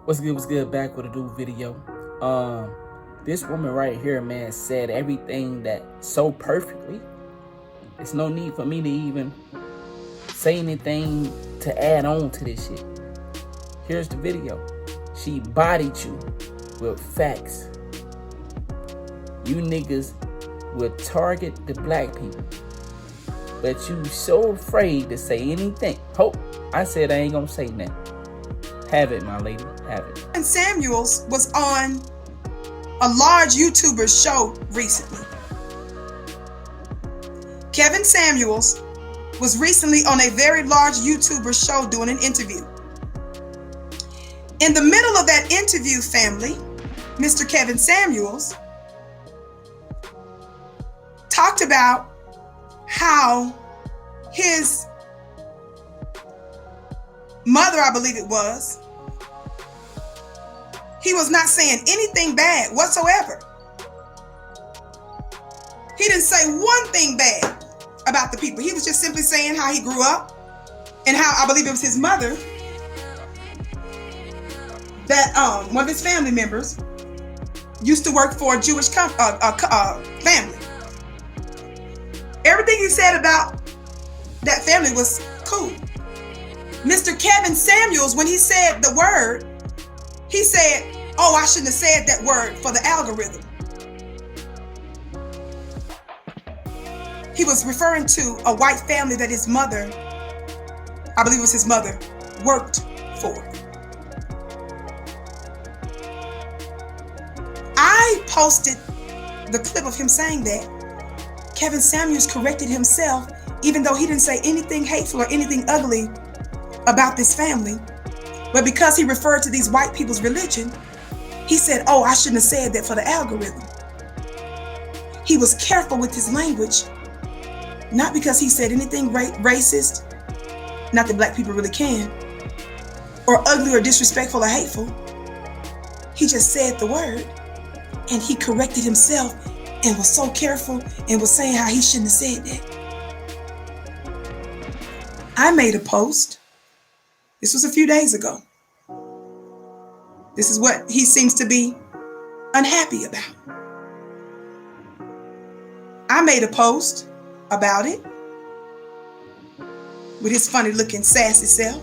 What's good? What's good? Back with a new video. This woman right here, man, said everything that so perfectly. There's no need for me to even say anything to add on to this shit. Here's the video. She bodied you with facts. You niggas will target the black people, but you so afraid to say anything. I said I ain't gonna say nothing. Have it, my lady. Have it. And Samuels was on a large YouTuber show recently. Kevin Samuels was recently on a very large YouTuber show doing an interview. In the middle of that interview, family, Mr. Kevin Samuels talked about how his mother, I believe it was, he was not saying anything bad whatsoever. He didn't say one thing bad about the people. He was just simply saying how he grew up and how, I believe it was his mother, that one of his family members used to work for a Jewish family. Everything he said about that family was cool. Mr. Kevin Samuels, when he said the word, he said, "Oh, I shouldn't have said that word for the algorithm." He was referring to a white family that his mother, I believe it was his mother, worked for. I posted the clip of him saying that. Kevin Samuels corrected himself, even though he didn't say anything hateful or anything ugly about this family. But because he referred to these white people's religion, he said, "Oh, I shouldn't have said that for the algorithm." He was careful with his language, not because he said anything racist, not that black people really can, or ugly or disrespectful or hateful. He just said the word, and he corrected himself and was so careful and was saying how he shouldn't have said that. I made a post. This was a few days ago. This is what he seems to be unhappy about. I made a post about it with his funny looking sassy self,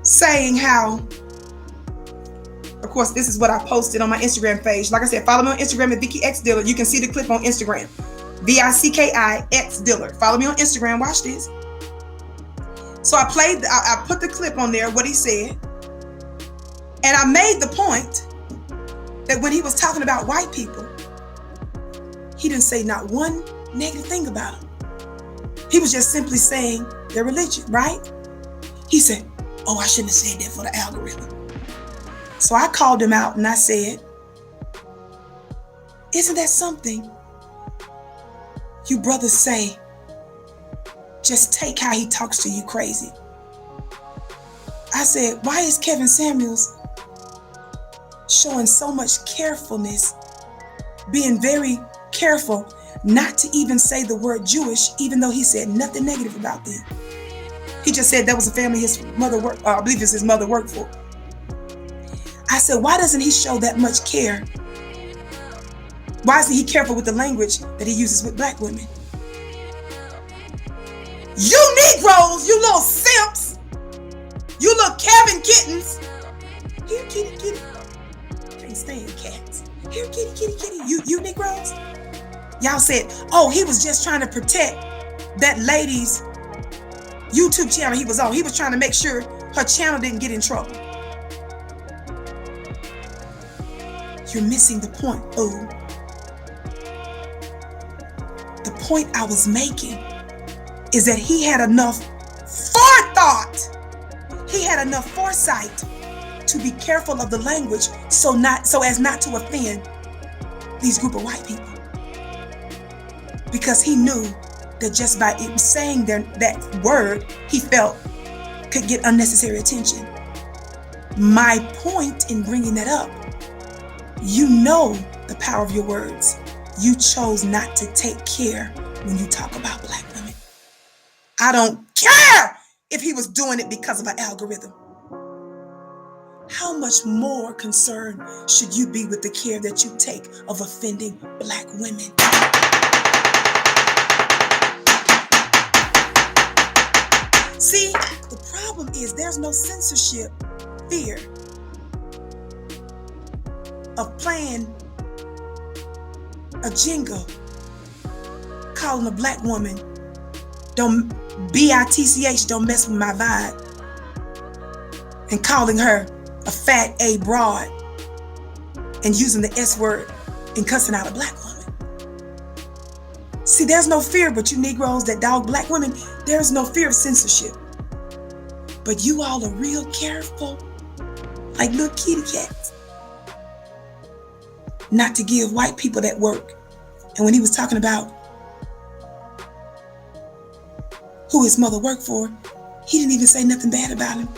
saying how, of course, this is what I posted on my Instagram page. Like I said, follow me on Instagram at Vicki X Dillard. You can see the clip on Instagram. VICKI Dillard. Follow me on Instagram. Watch this. So I put the clip on there, what he said. And I made the point that when he was talking about white people, he didn't say not one negative thing about them. He was just simply saying their religion, right? He said, "Oh, I shouldn't have said that for the algorithm." So I called him out and I said, "Isn't that something you brothers say? Just take how he talks to you crazy." I said, "Why is Kevin Samuels showing so much carefulness, being very careful not to even say the word Jewish, even though he said nothing negative about them?" He just said that was a family his mother worked, I believe it's his mother worked for. I said, why doesn't he show that much care? Why isn't he careful with the language that he uses with black women? "You Negroes, you little simps, you little Kevin kittens. Here, kitty, kitty. Can't stand cats. Here, kitty, kitty, kitty. You Negroes." Y'all said, "Oh, he was just trying to protect that lady's YouTube channel he was on. He was trying to make sure her channel didn't get in trouble." You're missing the point, fool. The point I was making is that he had enough forethought. He had enough foresight to be careful of the language so as not to offend these group of white people. Because he knew that just by saying that word, he felt could get unnecessary attention. My point in bringing that up, you know the power of your words. You chose not to take care when you talk about black women. I don't care if he was doing it because of an algorithm. How much more concerned should you be with the care that you take of offending Black women? See, the problem is there's no censorship fear of playing a jingle, calling a Black woman, don't bitch, don't mess with my vibe, and calling her a fat A broad and using the S word and cussing out a Black woman. See, there's no fear, but you Negroes that dog Black women, there's no fear of censorship. But you all are real careful, like little kitty cats, not to give white people that work. And when he was talking about who his mother worked for, he didn't even say nothing bad about him.